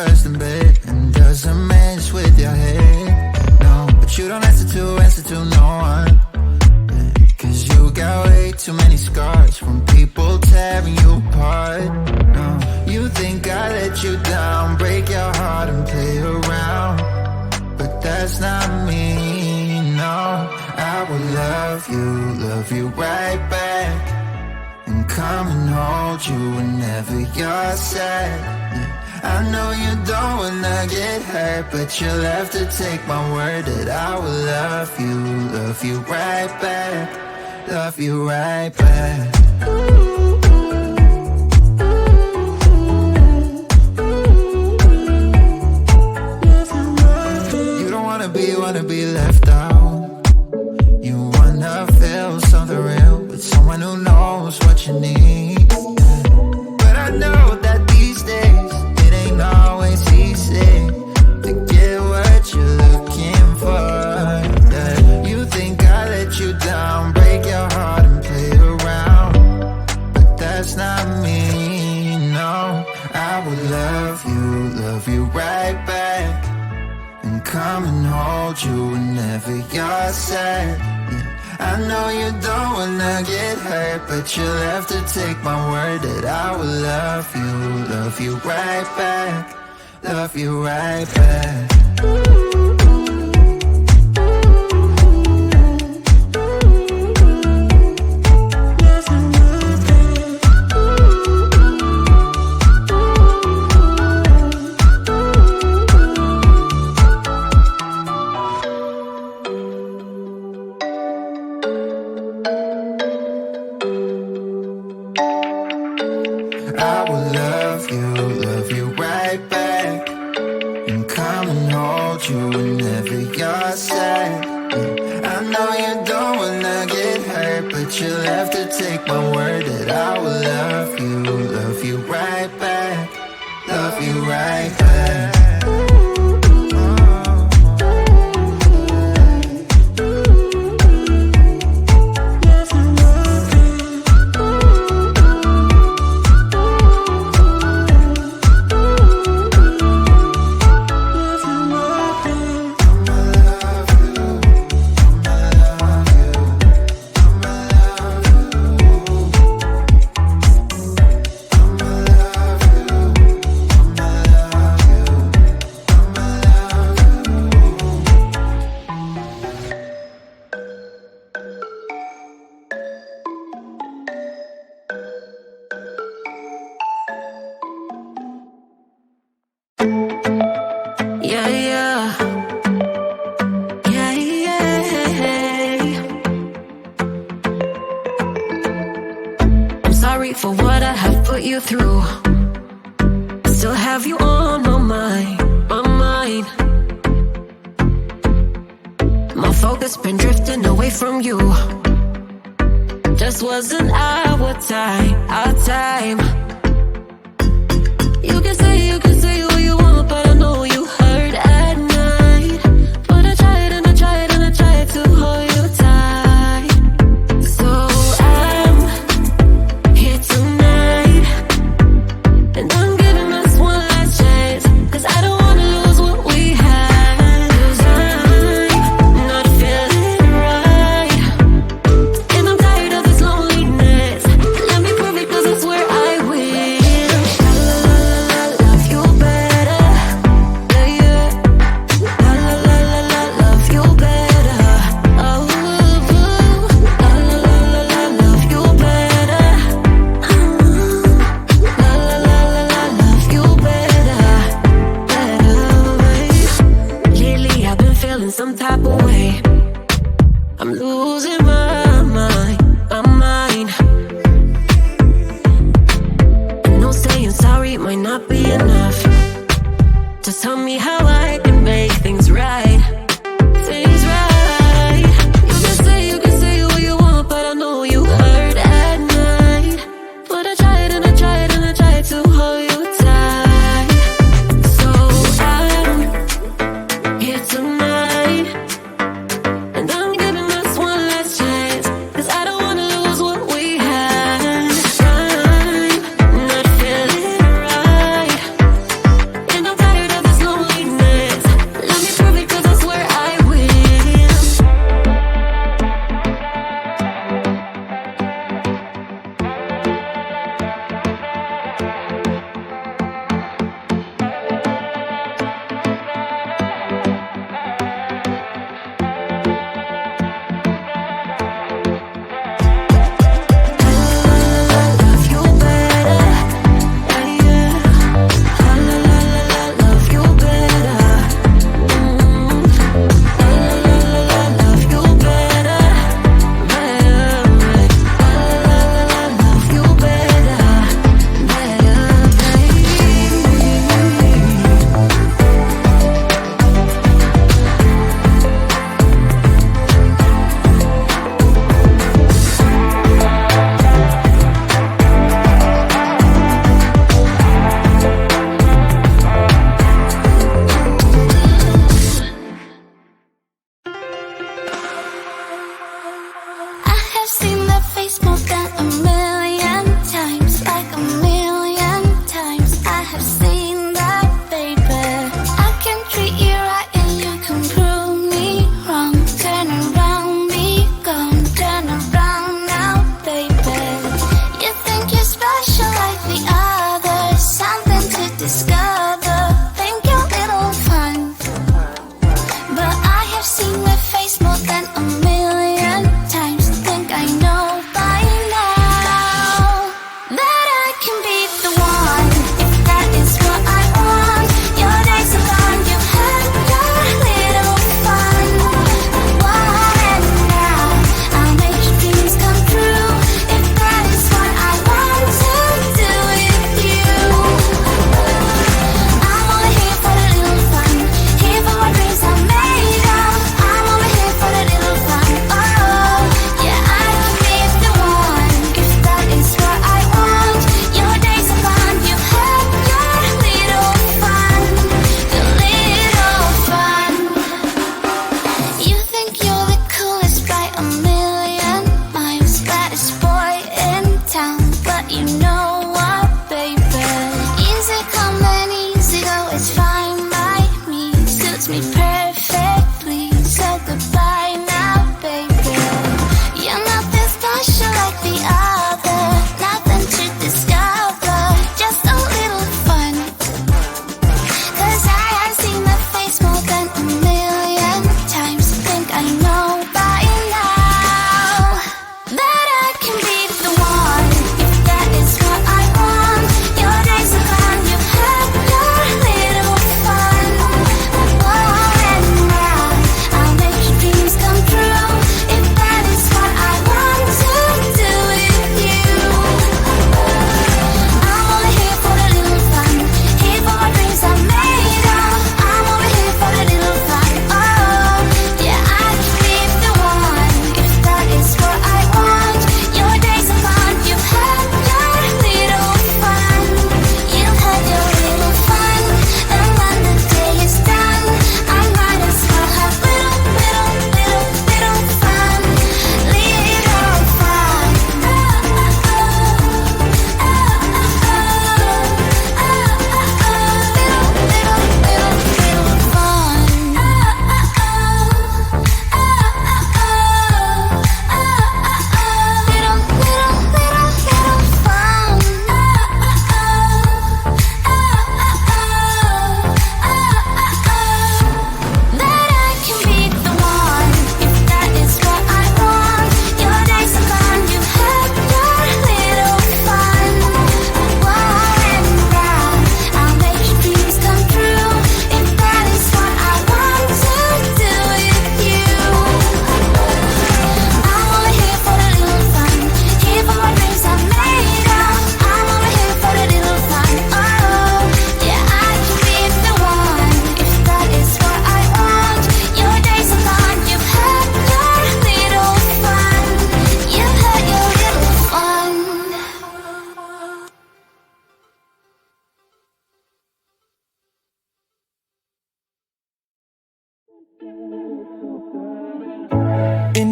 first in bed and doesn't mess with your head. No, but you don't answer to no one. Cause you got way too many scars from people tearing you apart. No, you think I let you down, break your heart and play around, but that's not me, no. I will love you right back, and come and hold you whenever you're sad. I know you don't wanna get hurt, but you'll have to take my word that I will love you right back, love you right back. You don't wanna be left out. You wanna feel something real with someone who knows what you need. But I know that these days it ain't always easy to get what you're looking for. Yeah. You think I let you down, break your heart and play around, but that's not me, no. I will love you right back, and come and hold you whenever you're sad. Yeah. I know you don't wanna get hurt, but you'll have to take my word that I will love you right back, love you right back. I will love you right back, and come and hold you whenever you're sad. Yeah. I know you don't wanna get hurt, but you'll have to take my word that I will love you right back, love you right back. For what I have put you through, still have you on my mind. My focus been drifting away from you. Just wasn't our time. You can say what you want, but I know you hurt at night. But I tried and I tried and I tried to hold you tight. So I'm here tonight, and I'm giving us one last chance, 'cause I don't wanna lose what we had. 'Cause I'm not feeling right, and I'm tired of this loneliness. Let me prove it, 'cause I swear I will. I love you better, yeah. I love you better. Oh, I love you better. Love you better. Lately I've been feeling some type of way. I'm losing my mind. I know saying sorry might not be enough. Just tell me how I can make things right. You can say what you want, but I know you hurt at night. But I tried and I tried and I tried to hold you tight. So I'm here tonight, and I'm giving us one last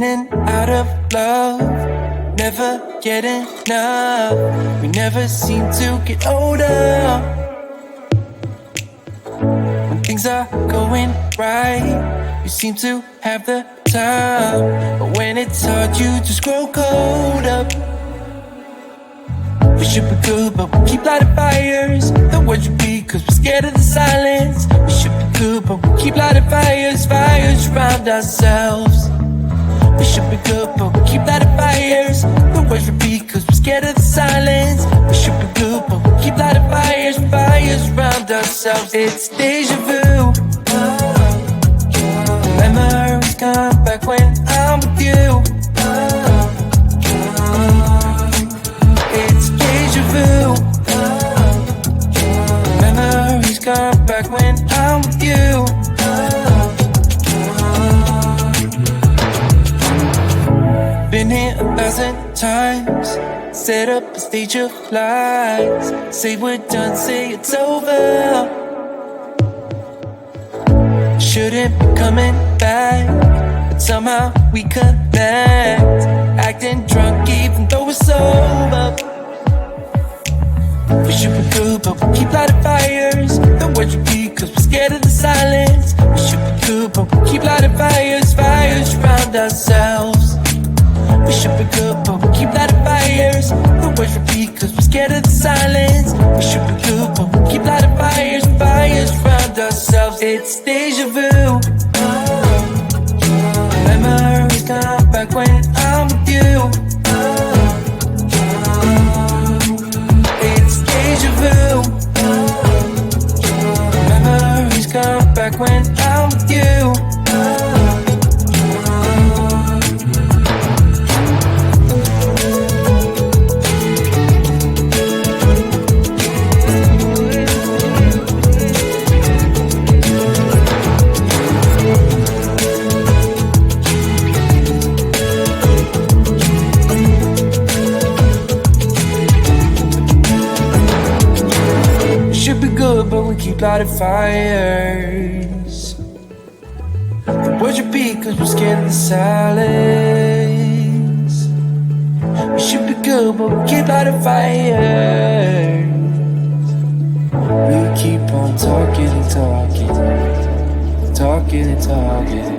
in and out of love, never get enough. We never seem to get older. When things are going right, you seem to have the time, but when it's hard, you just grow cold up. We should be good, but we keep lighting fires. The words repeat, cause we're scared of the silence. We should be good, but we keep lighting fires, fires around ourselves. We should be good, but we keep lighting fires. The words repeat, cause we're scared of the silence. We should be good, but we keep lighting fires, fires around ourselves. It's deja vu. Memories come back when I'm with you. It's deja vu. Memories come back when I'm with you. Been here 1,000 times. Set up a stage of lies. Say we're done, say it's over. Shouldn't be coming back, but somehow we connect. Acting drunk even though we're sober. We should be good, but we keep lighting fires. The words repeat, cause we're scared of the silence. We should be good, but we keep lighting fires, fires around ourselves. We should be good, but we keep lighting fires. The words repeat, cause we're scared of the silence. We should be good, but we keep lighting fires, fires around ourselves. It's deja vu. Memories come back when I'm with you. It's deja vu. Memories come back when I'm with you. But we keep lighting fires. The words repeat cause we're scared of the silence. We should be good, but we keep lighting fires. We keep on talking and talking, talking and talking.